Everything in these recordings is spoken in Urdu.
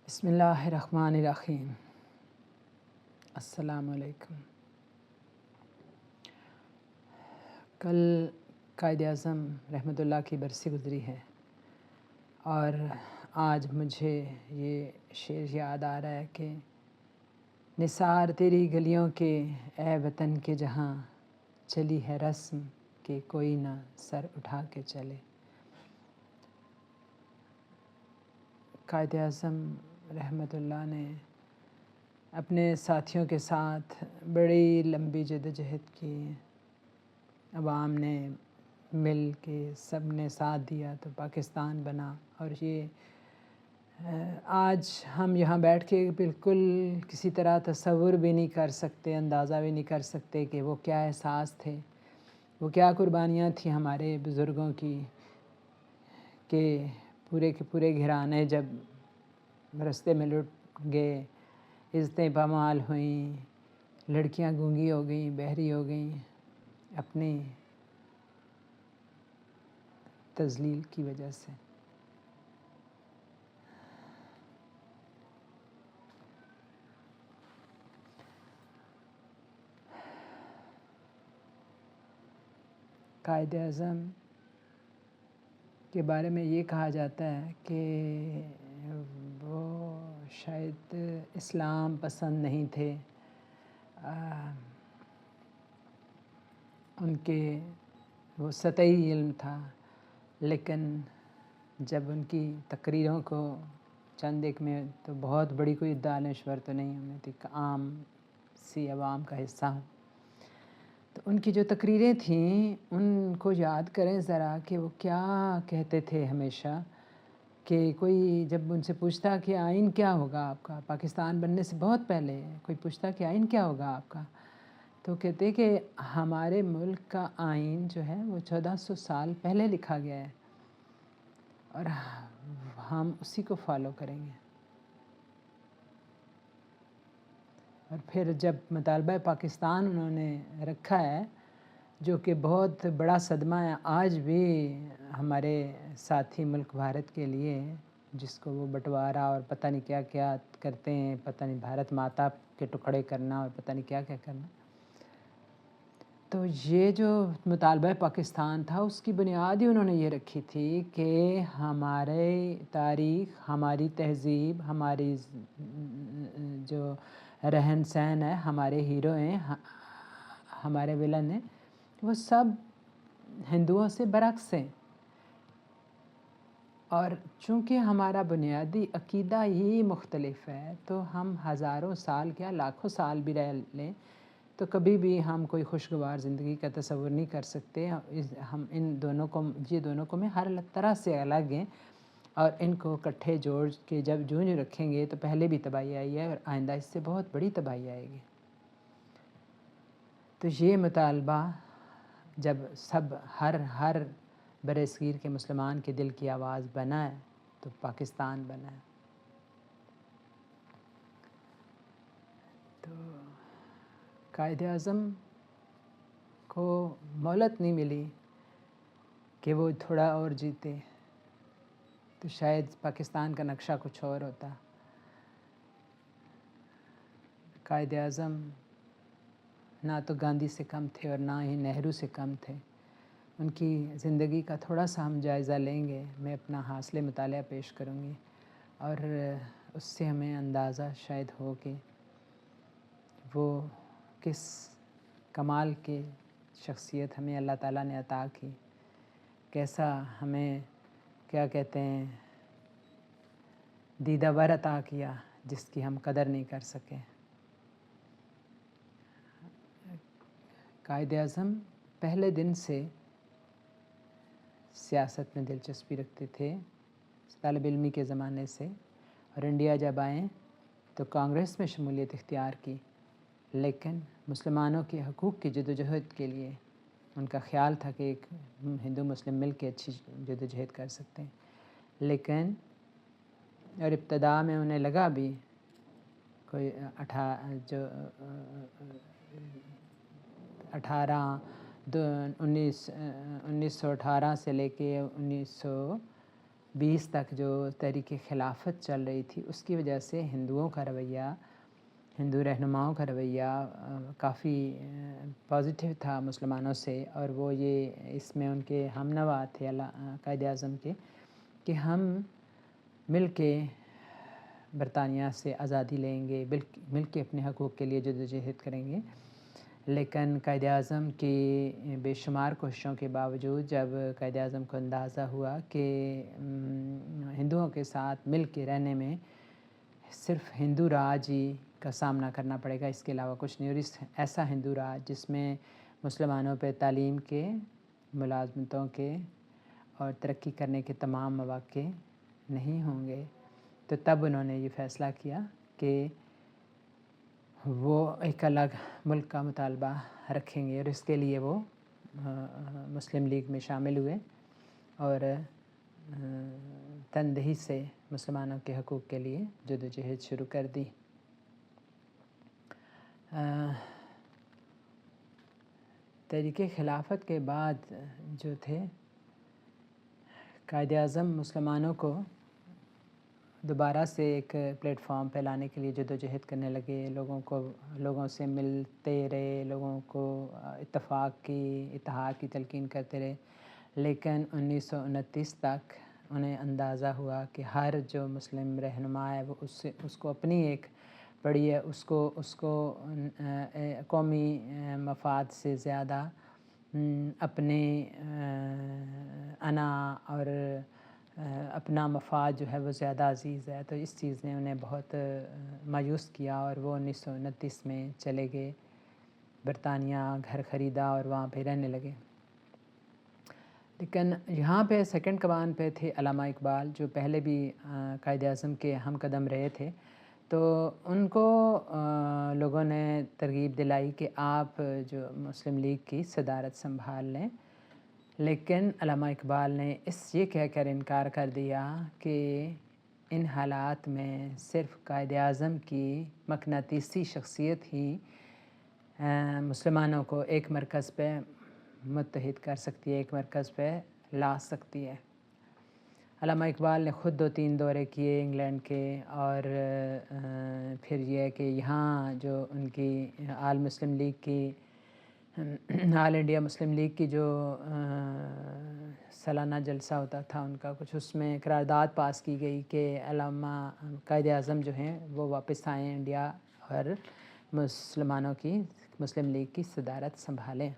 بسم اللہ الرحمن الرحیم۔ السلام علیکم۔ کل قائد اعظم رحمۃ اللہ کی برسی گزری ہے اور آج مجھے یہ شعر یاد آ رہا ہے کہ نثار تیری گلیوں کے اے وطن کے جہاں چلی ہے رسم کہ کوئی نہ سر اٹھا کے چلے۔ قائد اعظم رحمۃ اللہ نے اپنے ساتھیوں کے ساتھ بڑی لمبی جدوجہد کی، عوام نے مل کے سب نے ساتھ دیا تو پاکستان بنا۔ اور یہ آج ہم یہاں بیٹھ کے بالکل کسی طرح تصور بھی نہیں کر سکتے، اندازہ بھی نہیں کر سکتے کہ وہ کیا احساس تھے، وہ کیا قربانیاں تھیں ہمارے بزرگوں کی، کہ پورے کے پورے گھرانے جب رستے میں لٹ گئے، عزتیں پامال ہوئیں، لڑکیاں گونگی ہو گئیں، بہری ہو گئیں اپنی تذلیل کی وجہ سے۔ قائد اعظم کے بارے میں یہ کہا جاتا ہے کہ وہ شاید اسلام پسند نہیں تھے، ان کے وہ سطحی علم تھا، لیکن جب ان کی تقریروں کو چند ایک میں تو بہت بڑی کوئی دانشور تو نہیں ہمیں تھی، عام سی عوام کا حصہ ہوں، تو ان کی جو تقریریں تھیں ان کو یاد کریں ذرا کہ وہ کیا کہتے تھے ہمیشہ، کہ کوئی جب ان سے پوچھتا کہ آئین کیا ہوگا آپ کا، پاکستان بننے سے بہت پہلے کوئی پوچھتا کہ آئین کیا ہوگا آپ کا، تو کہتے کہ ہمارے ملک کا آئین جو ہے وہ 1400 سال پہلے لکھا گیا ہے اور ہم اسی کو فالو کریں گے۔ اور پھر جب مطالبہ پاکستان انہوں نے رکھا ہے، جو کہ بہت بڑا صدمہ ہے آج بھی ہمارے ساتھی ملک بھارت کے لیے، جس کو وہ بٹوارا اور پتہ نہیں کیا کیا کرتے ہیں، پتہ نہیں بھارت ماتا کے ٹکڑے کرنا اور پتہ نہیں کیا کیا کرنا، تو یہ جو مطالبہ پاکستان تھا اس کی بنیاد ہی انہوں نے یہ رکھی تھی کہ ہمارے تاریخ، ہماری تہذیب، ہماری جو رہن سہن ہے، ہمارے ہیرو ہیں، ہمارے ولن ہیں، وہ سب ہندوؤں سے برعکس ہیں، اور چونکہ ہمارا بنیادی عقیدہ ہی مختلف ہے تو ہم ہزاروں سال کیا لاکھوں سال بھی رہ لیں تو کبھی بھی ہم کوئی خوشگوار زندگی کا تصور نہیں کر سکتے۔ ہم یہ دونوں قومیں ہر طرح سے الگ ہیں اور ان کو اکٹھے جوڑ کے جب جوں رکھیں گے تو پہلے بھی تباہی آئی ہے اور آئندہ اس سے بہت بڑی تباہی آئے گی۔ تو یہ مطالبہ جب سب ہر برصغیر کے مسلمان کے دل کی آواز بنا ہے تو پاکستان بنا ہے۔ تو قائد اعظم کو مہلت نہیں ملی کہ وہ تھوڑا اور جیتے تو شاید پاکستان کا نقشہ کچھ اور ہوتا۔ قائد اعظم نہ تو گاندھی سے کم تھے اور نہ ہی نہرو سے کم تھے۔ ان کی زندگی کا تھوڑا سا ہم جائزہ لیں گے، میں اپنا حاصل مطالعہ پیش کروں گی اور اس سے ہمیں اندازہ شاید ہو کہ وہ کس کمال کی شخصیت ہمیں اللہ تعالیٰ نے عطا کی، کیسا ہمیں کیا کہتے ہیں دیدہ ور عطا کیا جس کی ہم قدر نہیں کر سکے۔ قائد اعظم پہلے دن سے سیاست میں دلچسپی رکھتے تھے، طالب علمی کے زمانے سے، اور انڈیا جب آئیں تو کانگریس میں شمولیت اختیار کی، لیکن مسلمانوں کے حقوق کی جدوجہد کے لیے ان کا خیال تھا کہ ایک ہندو مسلم مل کے اچھی جدوجہد کر سکتے ہیں، لیکن اور ابتدا میں انہیں لگا بھی کوئی 1918 سے لے کے 19 20 تک جو تحریک خلافت چل رہی تھی اس کی وجہ سے ہندوؤں کا رویہ، ہندو رہنماؤں کا رویہ کافی پازیٹیو تھا مسلمانوں سے، اور وہ یہ اس میں ان کے ہم نوا تھے قائد اعظم کے کہ ہم مل کے برطانیہ سے آزادی لیں گے، مل کے اپنے حقوق کے لیے جدوجہد کریں گے۔ لیکن قائد اعظم کی بے شمار کوششوں کے باوجود جب قائد اعظم کو اندازہ ہوا کہ ہندوؤں کے ساتھ مل کے رہنے میں صرف ہندو راج ہی کا سامنا کرنا پڑے گا، اس کے علاوہ کچھ نہیں، اور ایسا ہندو راج جس میں مسلمانوں پہ تعلیم کے، ملازمتوں کے اور ترقی کرنے کے تمام مواقع نہیں ہوں گے، تو تب انہوں نے یہ فیصلہ کیا کہ وہ ایک الگ ملک کا مطالبہ رکھیں گے، اور اس کے لیے وہ مسلم لیگ میں شامل ہوئے اور تندہی سے مسلمانوں کے حقوق کے لیے جدوجہد شروع کر دی۔ تحریک خلافت کے بعد جو تھے قائد اعظم مسلمانوں کو دوبارہ سے ایک پلیٹ فارم پہ لانے کے لیے جدوجہد کرنے لگے، لوگوں سے ملتے رہے، لوگوں کو اتفاق کی، اتحاد کی تلقین کرتے رہے، لیکن 1929 تک انہیں اندازہ ہوا کہ ہر جو مسلم رہنما ہے وہ اس کو اپنی ایک بڑی ہے، اس کو قومی مفاد سے زیادہ اپنے انا اور اپنا مفاد جو ہے وہ زیادہ عزیز ہے، تو اس چیز نے انہیں بہت مایوس کیا، اور وہ 1929 میں چلے گئے برطانیہ، گھر خریدا اور وہاں پہ رہنے لگے۔ لیکن یہاں پہ سیکنڈ کمان پہ تھے علامہ اقبال، جو پہلے بھی قائد اعظم کے ہم قدم رہے تھے، تو ان کو لوگوں نے ترغیب دلائی کہ آپ جو مسلم لیگ کی صدارت سنبھال لیں، لیکن علامہ اقبال نے یہ کہہ کر انکار کر دیا کہ ان حالات میں صرف قائد اعظم کی مقناطیسی شخصیت ہی مسلمانوں کو ایک مرکز پہ متحد کر سکتی ہے، ایک مرکز پہ لا سکتی ہے۔ علامہ اقبال نے خود 2-3 دورے کیے انگلینڈ کے، اور پھر یہ کہ یہاں جو ان کی آل مسلم لیگ کی، آل انڈیا مسلم لیگ کی جو سالانہ جلسہ ہوتا تھا ان کا کچھ، اس میں قرارداد پاس کی گئی کہ علامہ قائد اعظم جو ہیں وہ واپس آئیں انڈیا اور مسلم لیگ کی صدارت سنبھالیں۔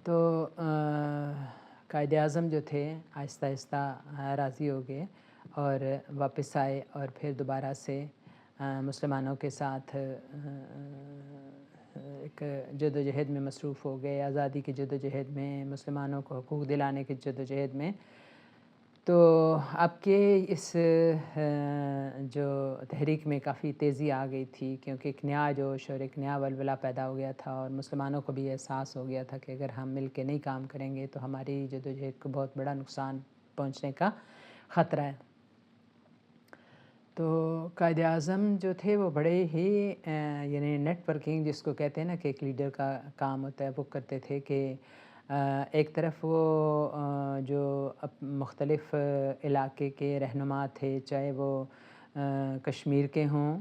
تو قائد اعظم جو تھے آہستہ آہستہ راضی ہو گئے اور واپس آئے، اور پھر دوبارہ سے مسلمانوں کے ساتھ ایک جدوجہد میں مصروف ہو گئے، آزادی کی جدوجہد میں، مسلمانوں کو حقوق دلانے کی جدوجہد میں۔ تو اب کہ اس جو تحریک میں کافی تیزی آ گئی تھی، کیونکہ ایک نیا جوش اور ایک نیا ولولہ پیدا ہو گیا تھا، اور مسلمانوں کو بھی احساس ہو گیا تھا کہ اگر ہم مل کے نہیں کام کریں گے تو ہماری جدوجہد کو بہت بڑا نقصان پہنچنے کا خطرہ ہے۔ تو قائد اعظم جو تھے وہ بڑے ہی یعنی نیٹ ورکنگ جس کو کہتے ہیں نا کہ ایک لیڈر کا کام ہوتا ہے، وہ کرتے تھے کہ ایک طرف وہ جو مختلف علاقے کے رہنما تھے، چاہے وہ کشمیر کے ہوں،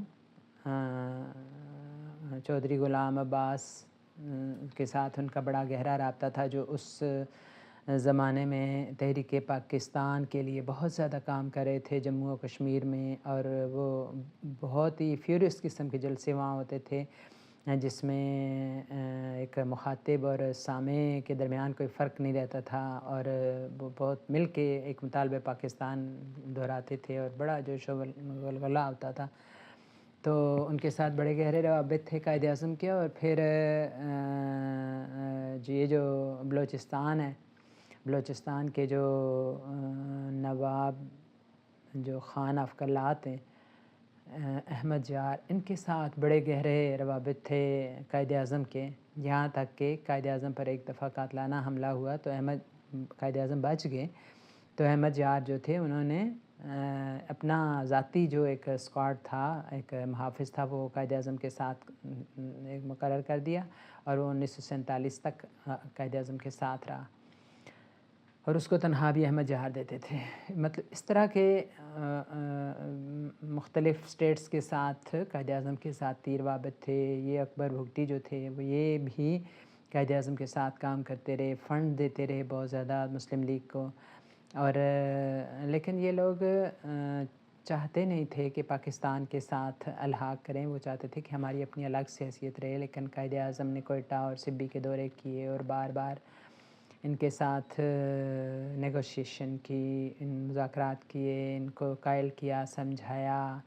چودھری غلام عباس کے ساتھ ان کا بڑا گہرا رابطہ تھا، جو اس زمانے میں تحریک پاکستان کے لیے بہت زیادہ کام کر رہے تھے جموں و کشمیر میں، اور وہ بہت ہی فیورس قسم کے جلسے وہاں ہوتے تھے جس میں ایک مخاطب اور سامع کے درمیان کوئی فرق نہیں رہتا تھا، اور وہ بہت مل کے ایک مطالبہ پاکستان دہراتے تھے، اور بڑا جوش و ولولہ ہوتا تھا۔ تو ان کے ساتھ بڑے گہرے روابط تھے قائد اعظم کے۔ اور پھر یہ جو بلوچستان ہے، بلوچستان کے جو نواب جو خان آف کلات ہیں، احمد یار، ان کے ساتھ بڑے گہرے روابط تھے قائد اعظم کے، یہاں تک کہ قائد اعظم پر ایک دفعہ قاتلانہ حملہ ہوا تو قائد اعظم بچ گئے، تو احمد یار جو تھے انہوں نے اپنا ذاتی جو ایک اسکواڈ تھا، ایک محافظ تھا، وہ قائد اعظم کے ساتھ ایک مقرر کر دیا، اور وہ 1947 تک قائد اعظم کے ساتھ رہا۔ اور اس کو تنہا بھی احمد جہار دیتے تھے. مطلب اس طرح کے مختلف اسٹیٹس کے ساتھ قائد اعظم کے ساتھ تیر وابط تھے. یہ اکبر بھگٹی جو تھے وہ یہ بھی قائد اعظم کے ساتھ کام کرتے رہے, فنڈ دیتے رہے بہت زیادہ مسلم لیگ کو. اور لیکن یہ لوگ چاہتے نہیں تھے کہ پاکستان کے ساتھ الحاق کریں. وہ چاہتے تھے کہ ہماری اپنی الگ سے حیثیت رہے. لیکن قائد اعظم نے کوئٹہ اور سبی کے دورے کیے اور بار بار ان کے ساتھ نیگوشیشن کی, ان مذاکرات کیے, ان کو قائل کیا, سمجھایا,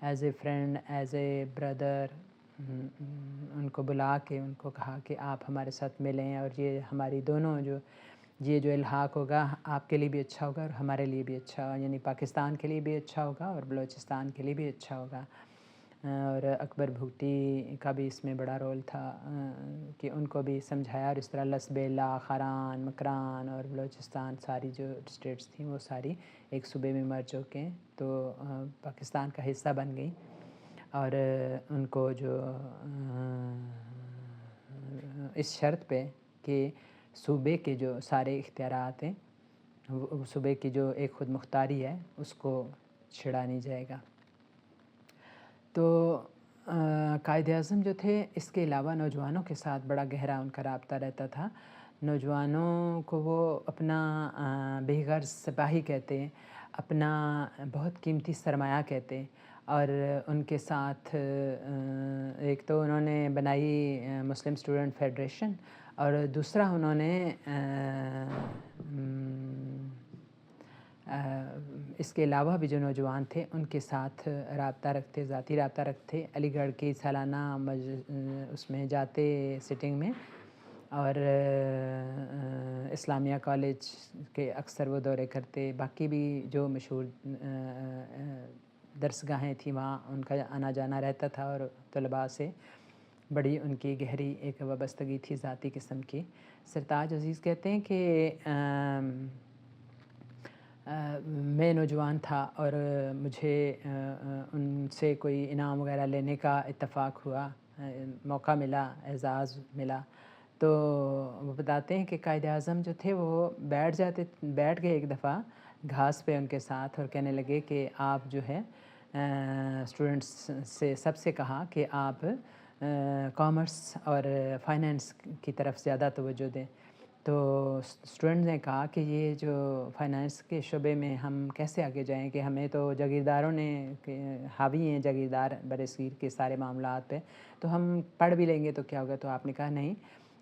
is a friend, is a brother. ان کو بلا کے ان کو کہا کہ آپ ہمارے ساتھ ملیں, اور یہ ہماری دونوں جو الحاق ہوگا آپ کے لیے بھی اچھا ہوگا اور ہمارے لیے بھی اچھا ہوگا, یعنی پاکستان کے لیے بھی اچھا ہوگا اور بلوچستان کے لیے بھی اچھا ہوگا. اور اکبر بھگٹی کا بھی اس میں بڑا رول تھا کہ ان کو بھی سمجھایا. اور اس طرح لسبیلا, خاران, مکران اور بلوچستان ساری جو اسٹیٹس تھیں وہ ساری ایک صوبے میں مرج ہو کے تو پاکستان کا حصہ بن گئی. اور ان کو جو اس شرط پہ کہ صوبے کے جو سارے اختیارات ہیں, صوبے کی جو ایک خود مختاری ہے, اس کو چھڑا نہیں جائے گا. تو قائد اعظم جو تھے اس کے علاوہ نوجوانوں کے ساتھ بڑا گہرا ان کا رابطہ رہتا تھا. نوجوانوں کو وہ اپنا بے غرض سپاہی کہتے, اپنا بہت قیمتی سرمایہ کہتے. اور ان کے ساتھ ایک تو انہوں نے بنائی مسلم اسٹوڈنٹ فیڈریشن, اور دوسرا انہوں نے اس کے علاوہ بھی جو نوجوان تھے ان کے ساتھ رابطہ رکھتے, ذاتی رابطہ رکھتے. علی گڑھ کی سالانہ اس میں جاتے سٹنگ میں, اور اسلامیہ کالج کے اکثر وہ دورے کرتے. باقی بھی جو مشہور درسگاہیں تھیں وہاں ان کا آنا جانا رہتا تھا, اور طلباء سے بڑی ان کی گہری ایک وابستگی تھی ذاتی قسم کی. سرتاج عزیز کہتے ہیں کہ میں نوجوان تھا اور مجھے ان سے کوئی انعام وغیرہ لینے کا اتفاق ہوا, موقع ملا, اعزاز ملا. تو وہ بتاتے ہیں کہ قائد اعظم جو تھے وہ بیٹھ گئے ایک دفعہ گھاس پہ ان کے ساتھ, اور کہنے لگے کہ آپ جو ہے اسٹوڈنٹس سے سب سے کہا کہ آپ کامرس اور فائنینس کی طرف زیادہ توجہ دیں. تو اسٹوڈنٹ نے کہا کہ یہ جو فائنانس کے شعبے میں ہم کیسے آگے جائیں, کہ ہمیں تو جاگیرداروں نے حاوی ہیں جاگیردار برصغیر کے سارے معاملات پہ, تو ہم پڑھ بھی لیں گے تو کیا ہوگا. تو آپ نے کہا نہیں,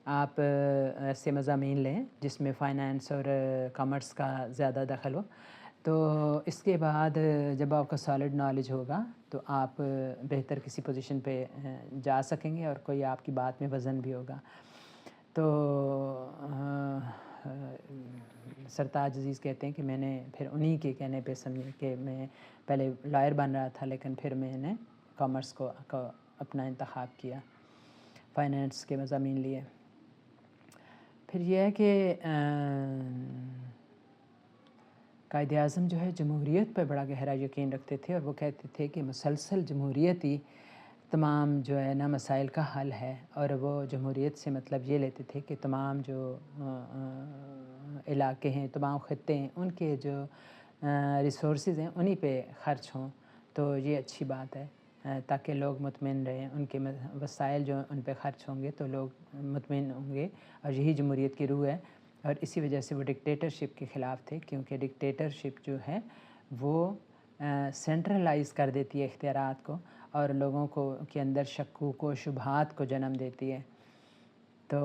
آپ ایسے مضامین لیں جس میں فائنانس اور کامرس کا زیادہ دخل ہو. تو اس کے بعد جب آپ کا سالڈ نالج ہوگا تو آپ بہتر کسی پوزیشن پہ جا سکیں گے, اور کوئی آپ کی بات میں وزن بھی ہوگا. تو سرتاج عزیز کہتے ہیں کہ میں نے پھر انہی کے کہنے پہ سمجھے کہ میں پہلے لائر بن رہا تھا, لیکن پھر میں نے کامرس کو اپنا انتخاب کیا, فائنینس کے مضامین لیے. پھر یہ ہے کہ قائد اعظم جو ہے جمہوریت پہ بڑا گہرا یقین رکھتے تھے, اور وہ کہتے تھے کہ مسلسل جمہوریت ہی تمام جو ہے نا مسائل کا حل ہے. اور وہ جمہوریت سے مطلب یہ لیتے تھے کہ تمام جو علاقے ہیں, تمام خطے ہیں, ان کے جو ریسورسز ہیں انہی پہ خرچ ہوں. تو یہ اچھی بات ہے تاکہ لوگ مطمئن رہیں, ان کے وسائل جو ان پہ خرچ ہوں گے تو لوگ مطمئن ہوں گے, اور یہی جمہوریت کی روح ہے. اور اسی وجہ سے وہ ڈکٹیٹرشپ کے خلاف تھے, کیونکہ ڈکٹیٹرشپ جو ہے وہ سینٹرلائز کر دیتی ہے اختیارات کو, اور لوگوں کو کے اندر شکوک و شبہات کو جنم دیتی ہے. تو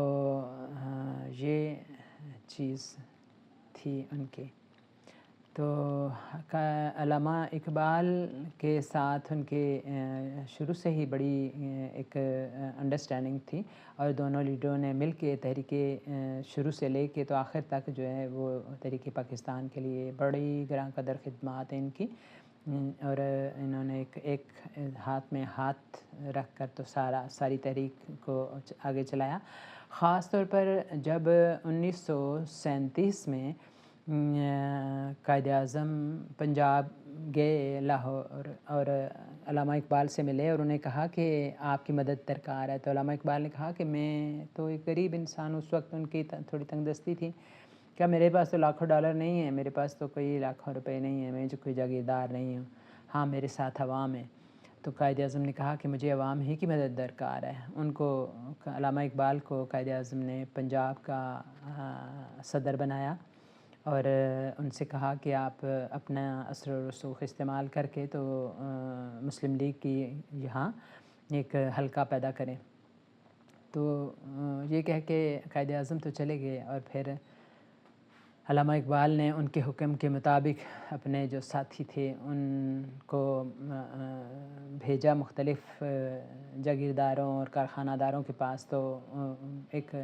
یہ چیز تھی ان کی. تو علامہ اقبال کے ساتھ ان کے شروع سے ہی بڑی ایک انڈرسٹینڈنگ تھی, اور دونوں لیڈروں نے مل کے تحریک شروع سے لے کے تو آخر تک جو ہے وہ تحریک پاکستان کے لیے بڑی گراں قدر خدمات ہیں ان کی. اور انہوں نے ایک ہاتھ میں ہاتھ رکھ کر تو ساری تحریک کو آگے چلایا. خاص طور پر جب 1937 میں قائد اعظم پنجاب گئے لاہور, اور علامہ اقبال سے ملے اور انہیں کہا کہ آپ کی مدد درکار ہے. تو علامہ اقبال نے کہا کہ میں تو ایک غریب انسان, اس وقت ان کی تھوڑی تنگ دستی تھی, کیا میرے پاس تو لاکھوں ڈالر نہیں ہے، میرے پاس تو کوئی لاکھوں روپے نہیں ہیں، میں جو کوئی جاگیردار نہیں ہوں، ہاں میرے ساتھ عوام ہے۔ تو قائد اعظم نے کہا کہ مجھے عوام ہی کی مدد درکار ہے۔ ان کو علامہ اقبال کو قائد اعظم نے پنجاب کا صدر بنایا اور ان سے کہا کہ آپ اپنا اثر و رسوخ استعمال کر کے تو مسلم لیگ کی یہاں ایک حلقہ پیدا کریں۔ تو یہ کہہ کے قائد اعظم تو چلے گئے اور پھر علامہ اقبال نے ان کے حکم کے مطابق اپنے جو ساتھی تھے ان کو بھیجا مختلف جاگیرداروں اور کارخانہ داروں کے پاس، تو ایک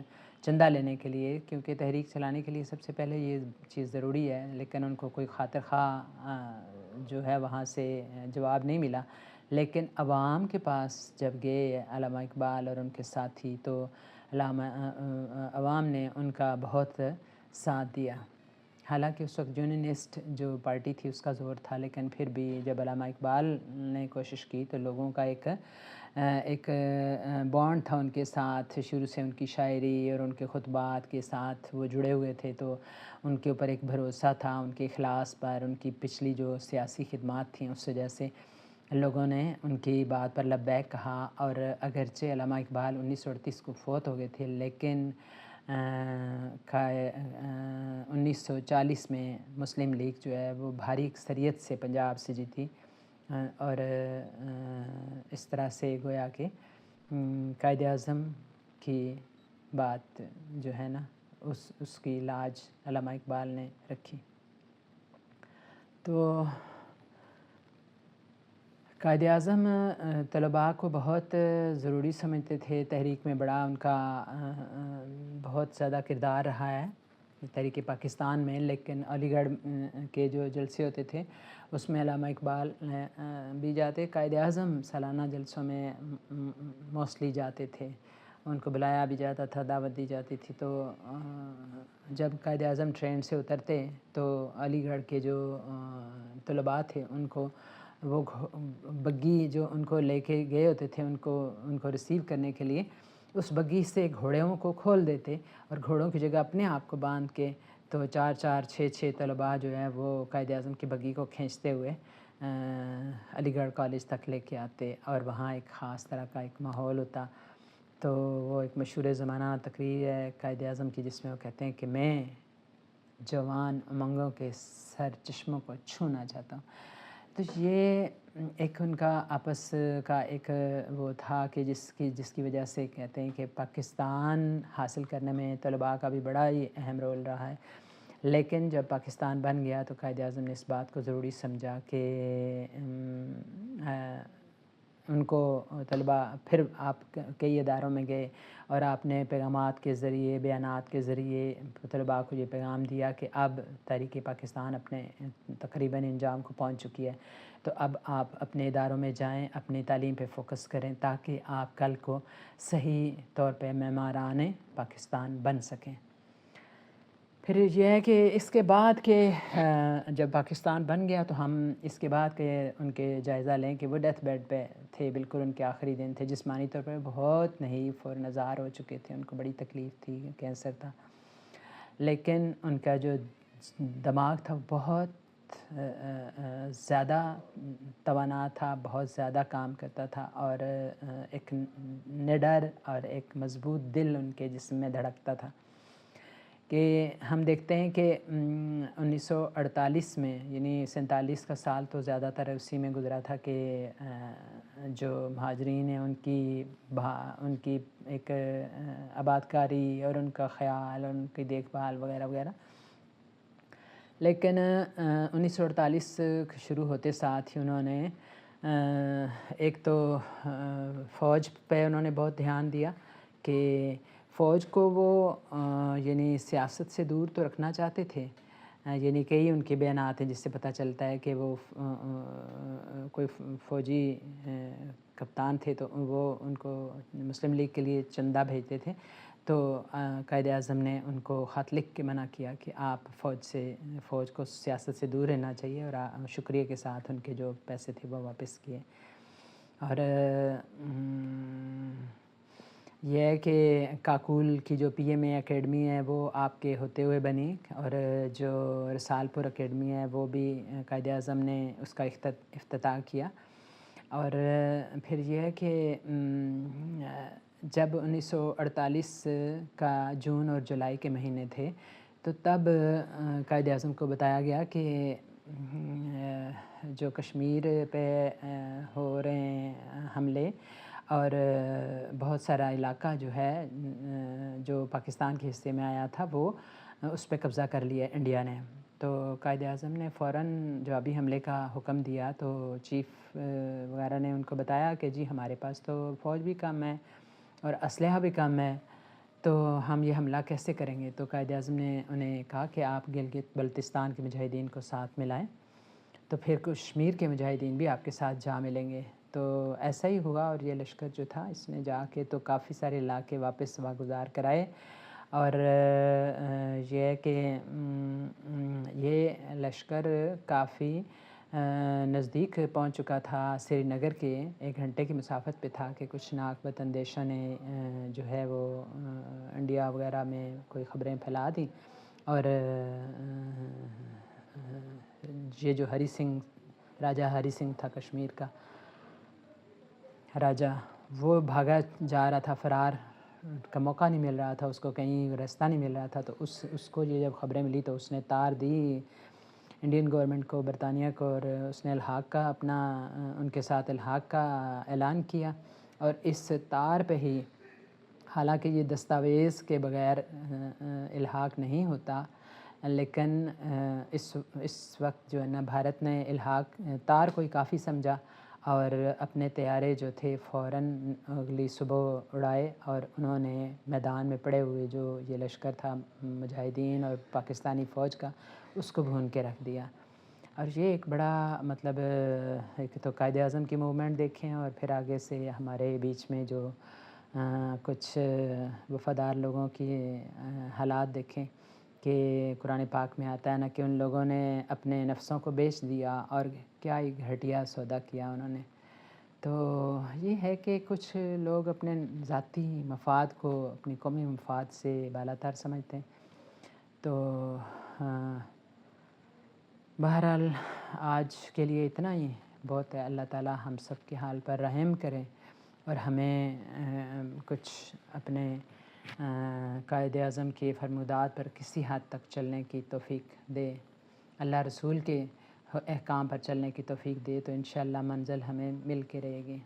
چندہ لینے کے لیے، کیونکہ تحریک چلانے کے لیے سب سے پہلے یہ چیز ضروری ہے، لیکن ان کو کوئی خاطر خواہ جو ہے وہاں سے جواب نہیں ملا۔ لیکن عوام کے پاس جب گئے علامہ اقبال اور ان کے ساتھی، تو عوام نے ان کا بہت ساتھ دیا۔ حالانکہ اس وقت یونینسٹ جو پارٹی تھی اس کا زور تھا، لیکن پھر بھی جب علامہ اقبال نے کوشش کی تو لوگوں کا ایک بانڈ تھا ان کے ساتھ، شروع سے ان کی شاعری اور ان کے خطبات کے ساتھ وہ جڑے ہوئے تھے، تو ان کے اوپر ایک بھروسہ تھا، ان کے اخلاص پر، ان کی پچھلی جو سیاسی خدمات تھیں اس وجہ سے لوگوں نے ان کی بات پر لبیک کہا۔ اور اگرچہ علامہ اقبال 1938 کو فوت ہو گئے تھے، لیکن 1940 میں مسلم لیگ جو ہے وہ بھاری اکثریت سے پنجاب سے جیتی، اور اس طرح سے گویا کہ قائد اعظم کی بات جو ہے نا اس کی لاج علامہ اقبال نے رکھی۔ تو قائد اعظم طلباء کو بہت ضروری سمجھتے تھے، تحریک میں بڑا ان کا بہت زیادہ کردار رہا ہے تحریک پاکستان میں، لیکن علی گڑھ کے جو جلسے ہوتے تھے اس میں علامہ اقبال بھی جاتے، قائد اعظم سالانہ جلسوں میں موسٹلی جاتے تھے، ان کو بلایا بھی جاتا تھا، دعوت دی جاتی تھی۔ تو جب قائد اعظم ٹرین سے اترتے تو علی گڑھ کے جو طلباء تھے ان کو وہ بگی جو ان کو لے کے گئے ہوتے تھے ان کو ریسیو کرنے کے لیے، اس بگی سے گھوڑوں کو کھول دیتے اور گھوڑوں کی جگہ اپنے آپ کو باندھ کے تو 4-4 6 طلباء جو ہے وہ قائد اعظم کی بگی کو کھینچتے ہوئے علی گڑھ کالج تک لے کے آتے، اور وہاں ایک خاص طرح کا ایک ماحول ہوتا۔ تو وہ ایک مشہور زمانہ تقریر ہے قائد اعظم کی جس میں وہ کہتے ہیں کہ میں جوان امنگوں کے سر چشموں کو چھونا چاہتا ہوں۔ تو یہ ایک ان کا آپس کا ایک وہ تھا کہ جس کی وجہ سے کہتے ہیں کہ پاکستان حاصل کرنے میں طلباء کا بھی بڑا ہی اہم رول رہا ہے۔ لیکن جب پاکستان بن گیا تو قائد اعظم نے اس بات کو ضروری سمجھا کہ ان کو طلباء پھر آپ کئی اداروں میں گئے اور آپ نے پیغامات کے ذریعے، بیانات کے ذریعے طلباء کو یہ پیغام دیا کہ اب تحریک پاکستان اپنے تقریباً انجام کو پہنچ چکی ہے، تو اب آپ اپنے اداروں میں جائیں، اپنی تعلیم پہ فوکس کریں تاکہ آپ کل کو صحیح طور پہ معماران پاکستان بن سکیں۔ پھر یہ ہے کہ اس کے بعد کہ جب پاکستان بن گیا تو ہم اس کے بعد کہ ان کے جائزہ لیں کہ وہ ڈیتھ بیڈ پہ تھے، بالکل ان کے آخری دن تھے، جسمانی طور پر بہت نحیف اور نزار ہو چکے تھے، ان کو بڑی تکلیف تھی، کینسر تھا، لیکن ان کا جو دماغ تھا بہت زیادہ توانا تھا، بہت زیادہ کام کرتا تھا، اور ایک نڈر اور ایک مضبوط دل ان کے جسم میں دھڑکتا تھا کہ ہم دیکھتے ہیں کہ 1948 میں یعنی 47 کا سال تو زیادہ تر اسی میں گزرا تھا کہ جو مہاجرین ہیں ان کی ایک آباد کاری اور ان کا خیال اور ان کی دیکھ بھال وغیرہ وغیرہ، لیکن 1948 شروع ہوتے ساتھ ہی انہوں نے ایک تو فوج پہ انہوں نے بہت دھیان دیا کہ فوج کو وہ یعنی سیاست سے دور تو رکھنا چاہتے تھے، یعنی کئی ان کے بیانات ہیں جس سے پتہ چلتا ہے کہ وہ کوئی فوجی کپتان تھے تو وہ ان کو مسلم لیگ کے لیے چندہ بھیجتے تھے، تو قائد اعظم نے ان کو خط لکھ کے منع کیا کہ آپ فوج کو سیاست سے دور رہنا چاہیے، اور شکریہ کے ساتھ ان کے جو پیسے تھے وہ واپس کیے۔ اور یہ ہے کہ کاکول کی جو پی ایم اے اکیڈمی ہے وہ آپ کے ہوتے ہوئے بنی، اور جو رسال پور اکیڈمی ہے وہ بھی قائد اعظم نے اس کا افتتاح کیا۔ اور پھر یہ ہے کہ جب 1948 کا جون اور جولائی کے مہینے تھے تو تب قائد اعظم کو بتایا گیا کہ جو کشمیر پہ ہو رہے ہیں حملے، اور بہت سارا علاقہ جو ہے جو پاکستان کے حصے میں آیا تھا وہ اس پہ قبضہ کر لیا انڈیا نے۔ تو قائد اعظم نے فوراً جوابی حملے کا حکم دیا، تو چیف وغیرہ نے ان کو بتایا کہ جی ہمارے پاس تو فوج بھی کم ہے اور اسلحہ بھی کم ہے، تو ہم یہ حملہ کیسے کریں گے؟ تو قائد اعظم نے انہیں کہا کہ آپ گلگت بلتستان کے مجاہدین کو ساتھ ملائیں، تو پھر کشمیر کے مجاہدین بھی آپ کے ساتھ جا ملیں گے۔ تو ایسا ہی ہوا، اور یہ لشکر جو تھا اس نے جا کے تو کافی سارے علاقے واپس واگزار کرائے، اور یہ ہے کہ یہ لشکر کافی نزدیک پہنچ چکا تھا سری نگر کے، 1 گھنٹے کی مسافت پہ تھا کہ کچھ ناقبت اندیشوں نے جو ہے وہ انڈیا وغیرہ میں کوئی خبریں پھیلا دیں، اور یہ جو ہری سنگھ، راجہ ہری سنگھ تھا کشمیر کا راجہ، وہ بھاگا جا رہا تھا، فرار کا موقع نہیں مل رہا تھا اس کو، کہیں راستہ نہیں مل رہا تھا، تو اس کو یہ جب خبریں ملی تو اس نے تار دی انڈین گورنمنٹ کو، برطانیہ کو، اور اس نے الحاق کا اپنا ان کے ساتھ الحاق کا اعلان کیا۔ اور اس تار پہ ہی، حالانکہ یہ دستاویز کے بغیر الحاق نہیں ہوتا، لیکن اس وقت جو ہے نا بھارت نے الحاق تار کو ہی کافی سمجھا، اور اپنے طیارے جو تھے فوراً اگلی صبح اڑائے، اور انہوں نے میدان میں پڑے ہوئے جو یہ لشکر تھا مجاہدین اور پاکستانی فوج کا، اس کو بھون کے رکھ دیا۔ اور یہ ایک بڑا مطلب ایک تو قائد اعظم کی موومنٹ دیکھیں، اور پھر آگے سے ہمارے بیچ میں جو کچھ وفادار لوگوں کی حالات دیکھیں کہ قرآن پاک میں آتا ہے نا کہ ان لوگوں نے اپنے نفسوں کو بیچ دیا، اور کیا ہی گھٹیا سودا کیا انہوں نے۔ تو یہ ہے کہ کچھ لوگ اپنے ذاتی مفاد کو اپنی قومی مفاد سے بالاتر سمجھتے ہیں۔ تو بہرحال آج کے لیے اتنا ہی بہت ہے۔ اللہ تعالیٰ ہم سب کے حال پر رحم کریں، اور ہمیں کچھ اپنے قائد اعظم کے فرمودات پر کسی حد تک چلنے کی توفیق دے، اللہ رسول کے احکام پر چلنے کی توفیق دے، تو انشاءاللہ منزل ہمیں مل کے رہے گی۔